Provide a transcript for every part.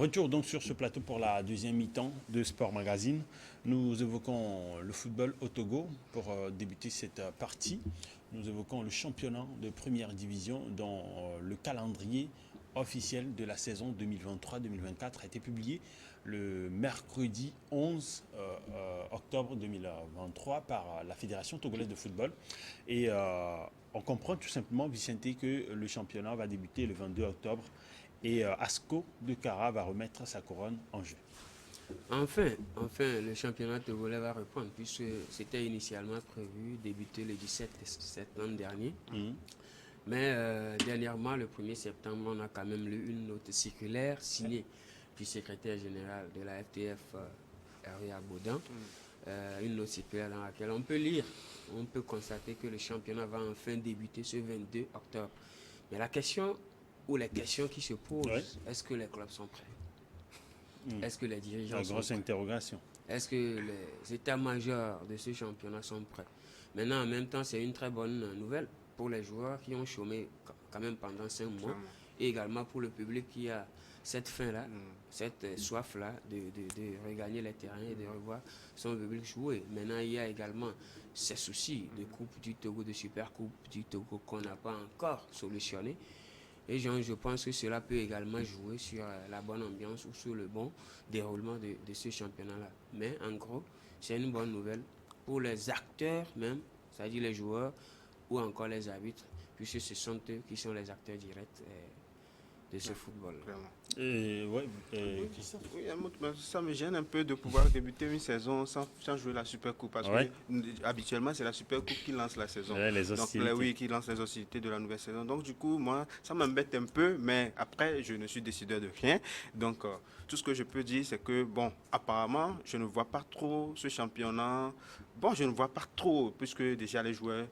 Retour donc sur ce plateau pour la deuxième mi-temps de Sport Magazine. Nous évoquons le football au Togo pour débuter cette partie. Nous évoquons le championnat de première division dont le calendrier officiel de la saison 2023-2024 a été publié le mercredi 11 octobre 2023 par la Fédération togolaise de football. Et on comprend tout simplement, Vicente, que le championnat va débuter le 22 octobre et Asco de Kara va remettre sa couronne en jeu. Enfin, le championnat togolais va reprendre puisque c'était initialement prévu débuter le 17 septembre dernier. Mais dernièrement, le 1er septembre, on a quand même lu une note circulaire signée du secrétaire général de la FTF, Hervé Abaudin. Une note circulaire dans laquelle on peut lire, on peut constater que le championnat va enfin débuter ce 22 octobre. Mais la question ou les questions qui se posent, est-ce que les clubs sont prêts? Est-ce que les dirigeants La sont grosse prêts? interrogation. Est-ce que les états-majors de ce championnat sont prêts? Maintenant, en même temps, c'est une très bonne nouvelle pour les joueurs qui ont chômé quand même pendant 5 mois et également pour le public qui a cette faim-là, cette soif-là de regagner les terrains et de revoir son public jouer. Maintenant, il y a également ces soucis de Coupe du Togo, de Super Coupe du Togo qu'on n'a pas encore solutionné. Et je pense que cela peut également jouer sur la bonne ambiance ou sur le bon déroulement de ce championnat-là. Mais en gros, c'est une bonne nouvelle pour les acteurs même, c'est-à-dire les joueurs ou encore les arbitres, puisque ce sont eux qui sont les acteurs directs de ce football. Christophe. Oui, ça me gêne un peu de pouvoir débuter une saison sans jouer la Super Coupe parce que habituellement c'est la Super Coupe qui lance la saison. Qui lance les hostilités de la nouvelle saison. Donc du coup, moi, ça m'embête un peu, mais après, je ne suis décideur de rien. Donc tout ce que je peux dire, c'est que bon, apparemment, je ne vois pas trop ce championnat. Bon, je ne vois pas trop puisque déjà les joueurs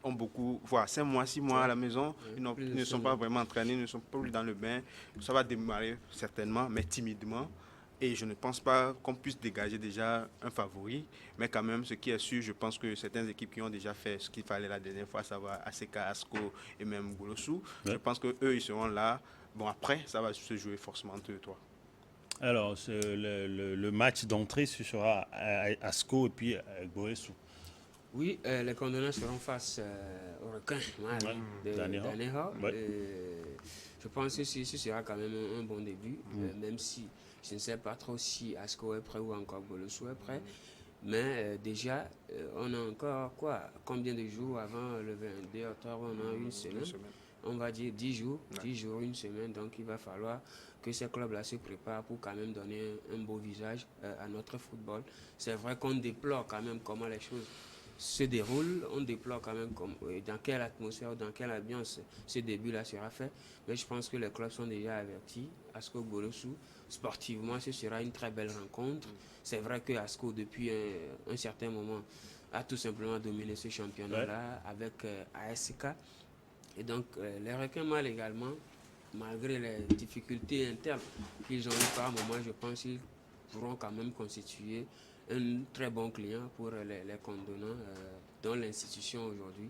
ont beaucoup, 5 mois, 6 mois à la maison, ils ne sont pas vraiment entraînés, ils ne sont pas dans le bain. Ça va démarrer certainement, mais timidement. Et je ne pense pas qu'on puisse dégager déjà un favori. Mais quand même, ce qui est sûr, je pense que certaines équipes qui ont déjà fait ce qu'il fallait la dernière fois, à savoir ACK, ASCO et même Golosu, je pense qu'eux, ils seront là. Bon, après, ça va se jouer forcément entre eux, toi. Alors, le match d'entrée, ce sera ASCO et puis Golosu. Oui, les condamnés seront face au requin d'Aneha. Je pense que ce sera quand même un bon début, même si je ne sais pas trop si Asco est prêt ou encore Golosu est prêt. Mais déjà, on a encore combien de jours avant le 22 octobre? On a une semaine. On va dire 10 jours, 10 jours, une semaine. Donc il va falloir que ces clubs-là se préparent pour quand même donner un beau visage à notre football. C'est vrai qu'on déplore quand même comment les choses se déroule, on déplore quand même dans quelle atmosphère, dans quelle ambiance ce début-là sera fait. Mais je pense que les clubs sont déjà avertis. Asco Golosu, sportivement, ce sera une très belle rencontre. C'est vrai que Asco, depuis un certain moment, a tout simplement dominé ce championnat-là avec ASK. Et donc, les requins mâles également, malgré les difficultés internes qu'ils ont eu par moment, je pense qu'ils pourront quand même constituer un très bon client pour les condamnants dont l'institution aujourd'hui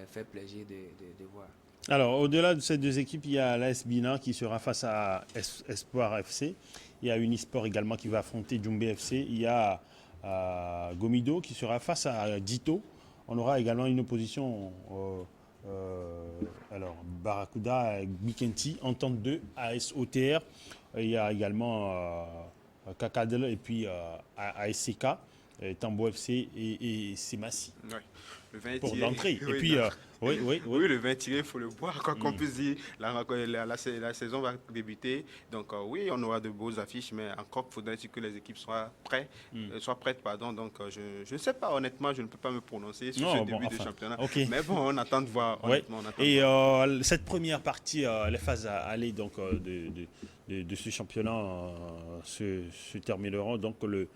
fait plaisir de voir. Alors, au-delà de ces deux équipes, il y a l'AS Bina qui sera face à Espoir FC. Il y a Unisport également qui va affronter Djumbe FC. Il y a Gomido qui sera face à Dito. On aura également une opposition alors Barracuda, Bikenti, Entente 2, AS OTR. Il y a également Kakadel et puis ASCK, Tambo FC et Semassi. Ouais. Le vin pour tiré. l'entrée. Oui, et puis, oui, le vin tiré, il faut le boire. Quoi qu'on puisse dire, la saison va débuter. Donc, oui, on aura de beaux affiches, mais encore faudrait-il que les équipes soient prêtes. Donc, je ne sais pas, honnêtement, je ne peux pas me prononcer sur ce début de championnat. Mais bon, on attend de voir. Honnêtement, on attend et de voir. Cette première partie, les phases à aller donc, de ce championnat se termineront donc le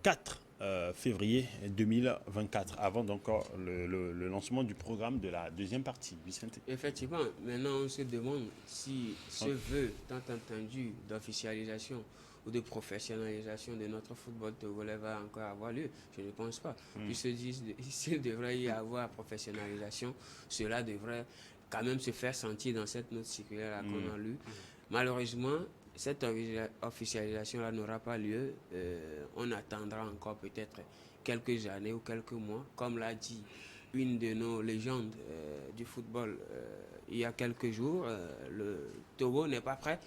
4 février 2024, avant donc le lancement du programme de la deuxième partie. Vicente. Effectivement, maintenant on se demande si ce vœu tant entendu d'officialisation ou de professionnalisation de notre football togolais va encore avoir lieu. Je ne pense pas. S'il devrait y avoir professionnalisation, cela devrait quand même se faire sentir dans cette note circulaire qu'on a lue. Malheureusement, cette officialisation-là n'aura pas lieu, on attendra encore peut-être quelques années ou quelques mois. Comme l'a dit une de nos légendes du football il y a quelques jours, le Togo n'est pas prêt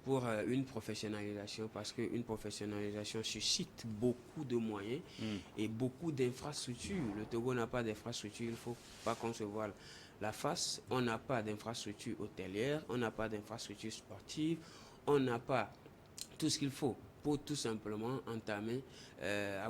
pour une professionnalisation, parce qu'une professionnalisation suscite beaucoup de moyens et beaucoup d'infrastructures. Le Togo n'a pas d'infrastructure, il ne faut pas concevoir la face. On n'a pas d'infrastructure hôtelière, on n'a pas d'infrastructure sportive, on n'a pas tout ce qu'il faut pour tout simplement entamer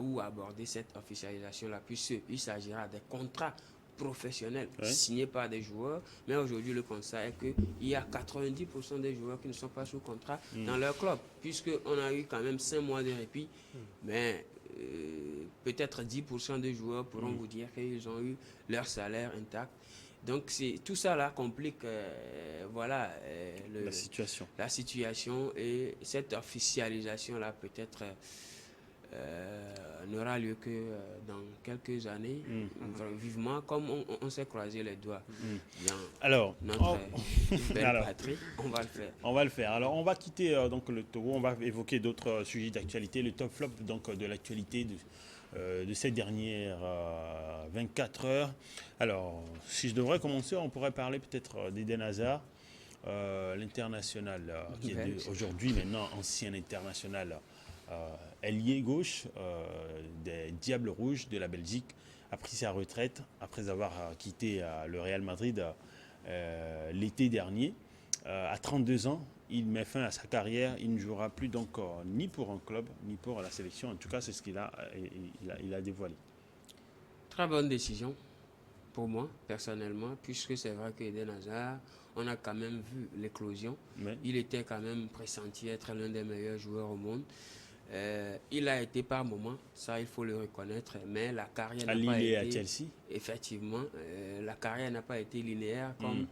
ou aborder cette officialisation-là, puisqu'il s'agira des contrats professionnels signés par des joueurs. Mais aujourd'hui, le constat est qu'il y a 90% des joueurs qui ne sont pas sous contrat dans leur club, puisqu'on a eu quand même 5 mois de répit. Mais peut-être 10% des joueurs pourront vous dire qu'ils ont eu leur salaire intact. Donc tout ça là complique la situation, et cette officialisation là peut-être n'aura lieu que dans quelques années, vivement, comme on s'est croisé les doigts dans notre belle patrie, on va le faire. On va le faire. Alors on va quitter donc le Togo, on va évoquer d'autres sujets d'actualité, le top flop donc de l'actualité de ces dernières 24 heures. Alors, si je devrais commencer, on pourrait parler peut-être d'Eden Hazard, l'international, qui est aujourd'hui maintenant ancien international, ailier gauche des Diables Rouges de la Belgique, a pris sa retraite après avoir quitté le Real Madrid l'été dernier. À 32 ans, il met fin à sa carrière. Il ne jouera plus donc ni pour un club, ni pour la sélection. En tout cas, c'est ce qu'il a dévoilé. Très bonne décision pour moi, personnellement, puisque c'est vrai qu'Eden Hazard, on a quand même vu l'éclosion. Il était quand même pressenti être l'un des meilleurs joueurs au monde. Il a été par moments, ça il faut le reconnaître, mais la carrière n'a pas été... à Chelsea. Effectivement, la carrière n'a pas été linéaire comme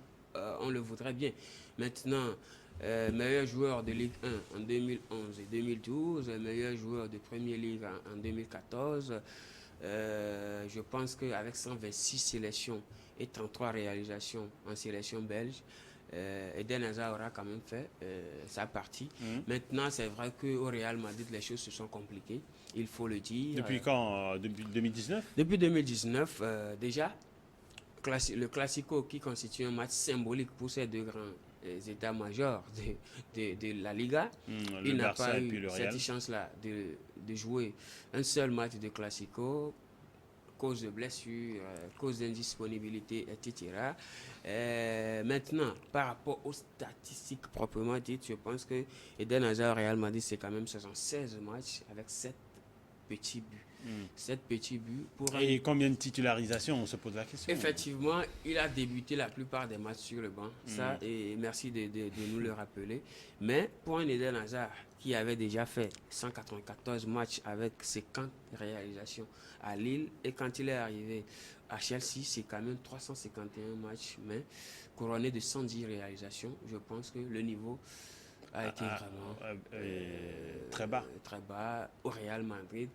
on le voudrait bien. Maintenant, meilleur joueur de Ligue 1 en 2011 et 2012, meilleur joueur de Premier League en 2014. Je pense qu'avec 126 sélections et 33 réalisations en sélection belge, Eden Hazard aura quand même fait sa partie. Maintenant, c'est vrai qu'au Real Madrid, les choses se sont compliquées, il faut le dire. Depuis quand? Depuis 2019? Depuis 2019, déjà, le Classico, qui constitue un match symbolique pour ces deux grands états-majors de la Liga, il n'a pas eu cette chance-là de jouer un seul match de Classico, cause de blessure, cause d'indisponibilité, etc. Maintenant, par rapport aux statistiques proprement dites, je pense que Eden Hazard au Real Madrid, c'est quand même 76 matchs avec 7 petits buts. 7 petits buts. Et combien de titularisations, on se pose la question? Effectivement, il a débuté la plupart des matchs sur le banc. Ça, et merci de nous le rappeler. Mais pour un Eden Hazard qui avait déjà fait 194 matchs avec 50 réalisations à Lille, et quand il est arrivé à Chelsea, c'est quand même 351 matchs, mais couronné de 110 réalisations. Je pense que le niveau a été vraiment très bas. Très bas au Real Madrid.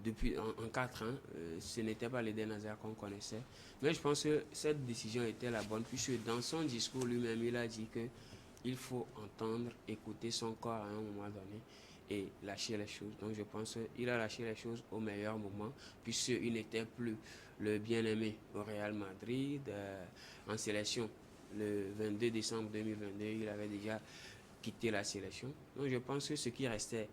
Depuis en 4 ans, ce n'était pas l'Eden Hazard qu'on connaissait. Mais je pense que cette décision était la bonne, puisque dans son discours lui-même, il a dit qu'il faut entendre, écouter son corps à un moment donné et lâcher les choses. Donc je pense qu'il a lâché les choses au meilleur moment, puisqu'il n'était plus le bien-aimé au Real Madrid. En sélection, le 22 décembre 2022, il avait déjà quitté la sélection. Donc je pense que ce qui restait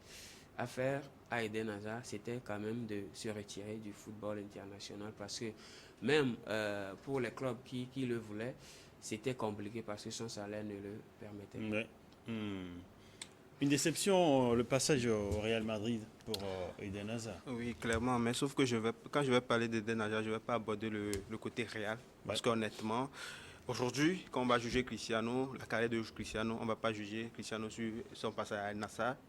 à faire à Eden Hazard, c'était quand même de se retirer du football international, parce que même pour les clubs qui le voulaient, c'était compliqué parce que son salaire ne le permettait pas. Une déception, le passage au Real Madrid pour Eden Hazard. Oui, clairement, mais sauf que quand je vais parler d'Eden Hazard, je ne vais pas aborder le côté Real, parce qu'honnêtement, aujourd'hui, quand on va juger Cristiano, la carrière de Cristiano, on ne va pas juger Cristiano sur son passage à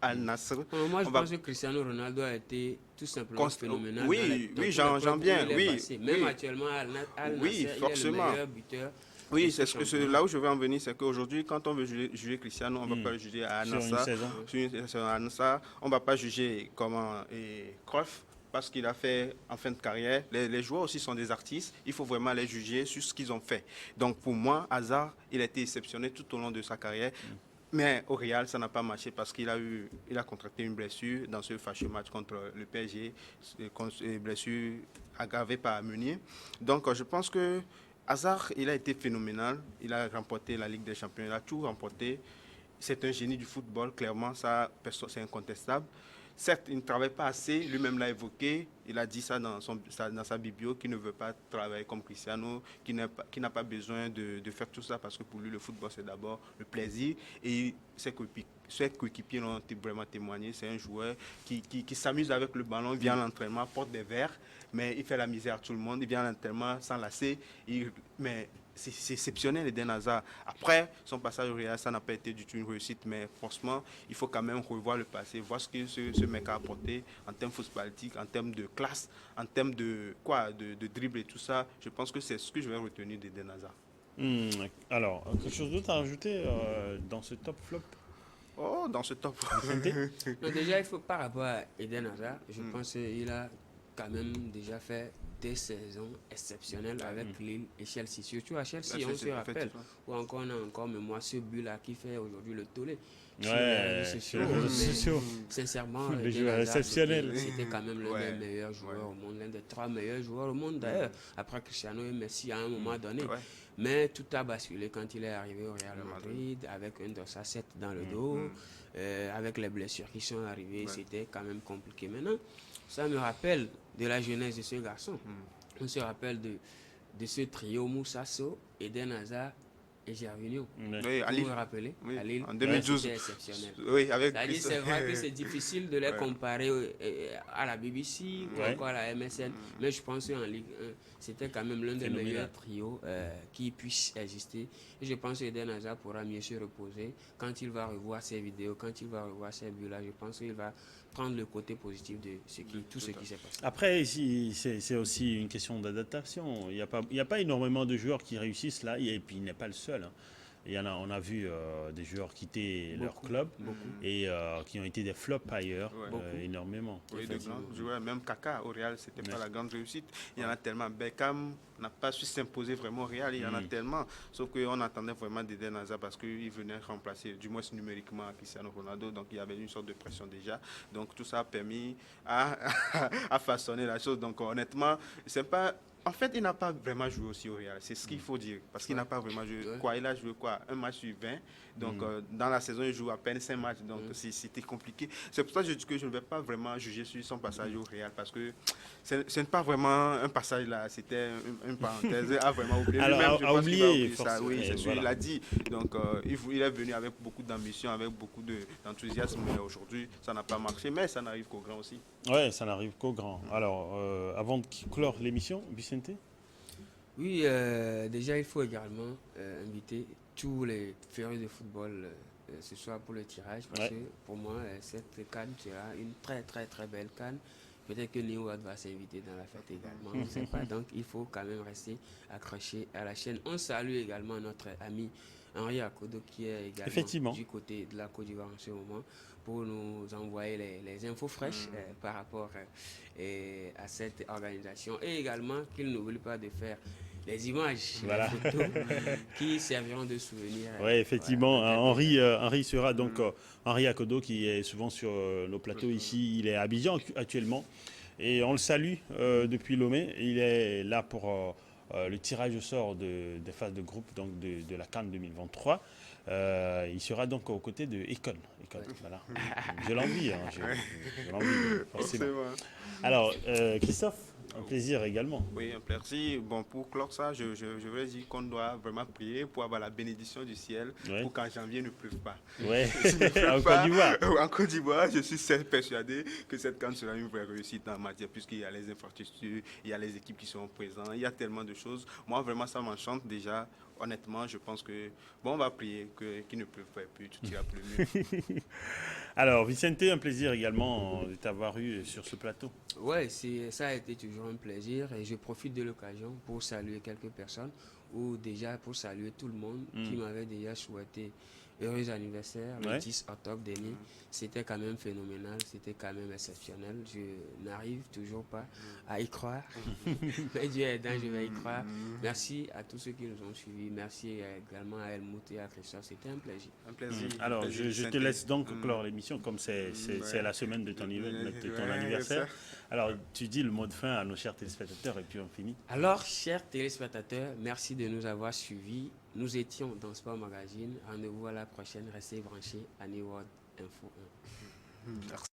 Al-Nassr. Moi, je pense que Cristiano Ronaldo a été tout simplement phénoménal. Oui, j'en viens. Même actuellement, Al-Nassr, oui, forcément. Il est le meilleur buteur. Oui, c'est là où je veux en venir, c'est qu'aujourd'hui, quand on veut juger Cristiano, on ne va pas le juger à Al-Nassr. On ne va pas juger Cruyff, parce qu'il a fait en fin de carrière. Les joueurs aussi sont des artistes. Il faut vraiment les juger sur ce qu'ils ont fait. Donc pour moi, Hazard, il a été exceptionnel tout au long de sa carrière. Mais au Real, ça n'a pas marché parce qu'il a contracté une blessure dans ce fâcheux match contre le PSG, une blessure aggravée par Meunier. Donc, je pense que Hazard, il a été phénoménal. Il a remporté la Ligue des Champions, il a tout remporté. C'est un génie du football, clairement, ça, c'est incontestable. Certes, il ne travaille pas assez, lui-même l'a évoqué, il a dit ça dans sa biblio, qu'il ne veut pas travailler comme Cristiano, qui n'a pas besoin de faire tout ça parce que pour lui, le football, c'est d'abord le plaisir. Et ses coéquipiers l'ont vraiment témoigné. C'est un joueur qui s'amuse avec le ballon, il vient à l'entraînement, porte des verres, mais il fait la misère à tout le monde, il vient à l'entraînement sans lasser, mais c'est exceptionnel, Eden Hazard. Après, son passage au Real, ça n'a pas été du tout une réussite, mais franchement, il faut quand même revoir le passé, voir ce que ce mec a apporté en termes footballistiques, en termes de classe, en termes de dribble et tout ça. Je pense que c'est ce que je vais retenir d'Eden Hazard. Alors, quelque chose d'autre à rajouter dans ce top flop? Oh, dans ce top déjà, il faut par rapport à Eden Hazard, je pense qu'il a quand même déjà fait des saisons exceptionnelles avec Lille et Chelsea. Surtout à Chelsea, on se rappelle, ou encore on a encore mémoire ce but-là qui fait aujourd'hui le tollé. Sur les réseaux sociaux. Sincèrement, le joueur exceptionnel. C'était quand même l'un des meilleurs joueurs au monde, l'un des 3 meilleurs joueurs au monde d'ailleurs, après Cristiano et Messi à un moment donné. Mais tout a basculé quand il est arrivé au Real Madrid, avec un dossier 7 dans le dos, avec les blessures qui sont arrivées, c'était quand même compliqué. Maintenant, ça me rappelle de la jeunesse de ce garçon. On se rappelle de ce trio Moussa Sow, Eden Hazard et Gervinho. Oui, vous vous rappelez, à Lille, en 2012. c'était exceptionnel. Oui, c'est vrai que c'est difficile de les comparer à la BBC ou encore à la MSN, mais je pense qu'en Ligue 1, c'était quand même l'un des meilleurs trios qui puisse exister. Et je pense qu'Eden Hazard pourra mieux se reposer quand il va revoir ses vidéos, quand il va revoir ses buts-là. Je pense qu'il va prendre le côté positif de tout ce qui s'est passé. Après, ici, c'est aussi une question d'adaptation. Il n'y a pas énormément de joueurs qui réussissent là, et puis il n'est pas le seul. On a vu des joueurs quitter leur club et qui ont été des flops ailleurs, énormément. Oui, de grands joueurs, même Kaka au Real, c'était pas la grande réussite. Il y en a tellement. Beckham n'a pas su s'imposer vraiment au Real, il y en a tellement. Sauf qu'on attendait vraiment d'Eden Hazard parce qu'il venait remplacer, du moins numériquement, Cristiano Ronaldo. Donc il y avait une sorte de pression déjà. Donc tout ça a permis à façonner la chose. Donc honnêtement, c'est pas. En fait, il n'a pas vraiment joué aussi au Real, c'est ce qu'il faut dire. Parce qu'il n'a pas vraiment joué. Il a joué un match sur 20. Donc, dans la saison, il joue à peine 5 matchs. Donc, c'était compliqué. C'est pour ça que je dis que je ne vais pas vraiment juger sur son passage au Real. Parce que ce n'est pas vraiment un passage là. C'était une parenthèse. Il a vraiment oublié. Alors, a oublié ça. Oui, c'est sûr, il l'a dit. Donc, il est venu avec beaucoup d'ambition, avec beaucoup d'enthousiasme. Mais aujourd'hui, ça n'a pas marché. Mais ça n'arrive qu'aux grands aussi. Oui, ça n'arrive qu'aux grands. Alors, avant de clore l'émission, Vicente? Oui, déjà, il faut également inviter tous les férus de football ce soir pour le tirage. Parce que pour moi, cette CAN sera une très, très, très belle CAN. Peut-être que Néo va s'inviter dans la fête également. Je ne sais pas. Donc, il faut quand même rester accroché à la chaîne. On salue également notre ami Henri Akodo qui est également du côté de la Côte d'Ivoire en ce moment pour nous envoyer les infos fraîches par rapport à cette organisation. Et également qu'il n'oublie pas de faire les images, les photos qui serviront de souvenirs. Oui, effectivement. Henri sera donc Henri Akodo qui est souvent sur nos plateaux ici. Il est à Abidjan actuellement et on le salue depuis Lomé. Il est là pour le tirage au sort des phases de groupe donc de la CAN 2023. Il sera donc aux côtés de Econ. Voilà. J'ai l'envie, forcément. Alors, Christophe, un plaisir également. Oui, un plaisir. Bon, pour clore ça, je veux dire qu'on doit vraiment prier pour avoir la bénédiction du ciel pour qu'en janvier ne pleuve pas. Oui, en Côte d'Ivoire. En Côte d'Ivoire, je suis persuadé que cette CAN sera une vraie réussite en matière, puisqu'il y a les infrastructures, il y a les équipes qui sont présentes, il y a tellement de choses. Moi, vraiment, ça m'enchante déjà. Honnêtement, je pense que, on va prier qu'il ne pleuve pas et puis tout ira plus mieux. Alors, Vicente, un plaisir également de t'avoir eu sur ce plateau. Oui, ça a été toujours un plaisir et je profite de l'occasion pour saluer quelques personnes ou déjà pour saluer tout le monde qui m'avait déjà souhaité heureux anniversaire, le 10 octobre dernier. C'était quand même phénoménal, c'était quand même exceptionnel. Je n'arrive toujours pas à y croire. Mais Dieu aidant, je vais y croire. Merci à tous ceux qui nous ont suivis. Merci également à Helmut et à Christophe. C'était un plaisir. Un plaisir. Alors, je te laisse donc clore l'émission, comme c'est la semaine de ton anniversaire. Alors, tu dis le mot de fin à nos chers téléspectateurs et puis on finit. Alors, chers téléspectateurs, merci de nous avoir suivis. Nous étions dans Sport Magazine. Rendez-vous à la prochaine. Restez branchés à New World Info 1. Merci.